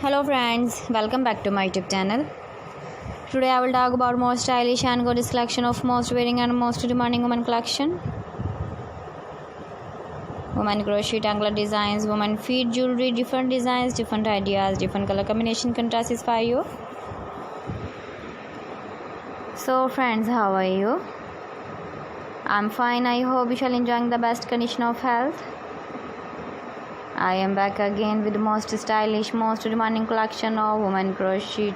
Hello friends, welcome back to my YouTube channel. Today I will talk about most stylish and gorgeous collection of most wearing and most demanding women collection. Women crochet anklet designs, women feet jewelry, different designs, different ideas, different color combination can satisfy you. So friends, how are you? I'm fine. I hope you shall enjoying the best condition of health. I am back again with the most stylish, most demanding collection of women crochet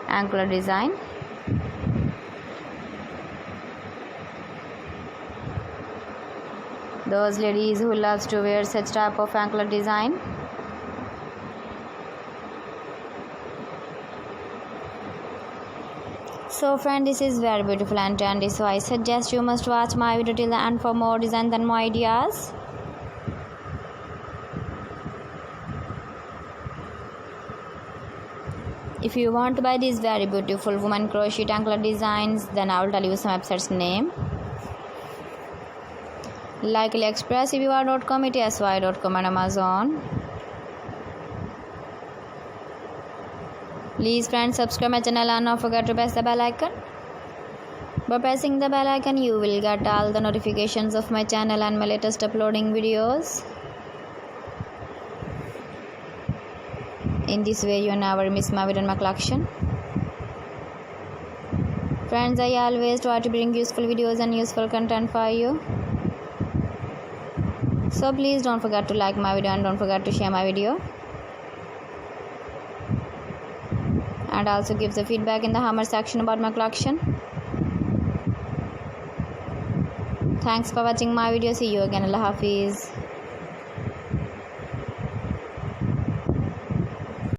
anklet design. Those ladies who loves to wear such type of anklet design. So friend, this is very beautiful and trendy, so I suggest you must watch my video till the end for more designs and more ideas. If you want to buy these very beautiful women crochet anklet designs, then I will tell you some websites name. Like AliExpress, EBY.com, ETSY.com and Amazon. Please friends, subscribe my channel and don't forget to press the bell icon. By pressing the bell icon, you will get all the notifications of my channel and my latest uploading videos. In this way, you never miss my video and my collection. Friends, I always try to bring useful videos and useful content for you. So please don't forget to like my video and don't forget to share my video. And also give the feedback in the comment section about my collection. Thanks for watching my video. See you again. Allah Hafiz.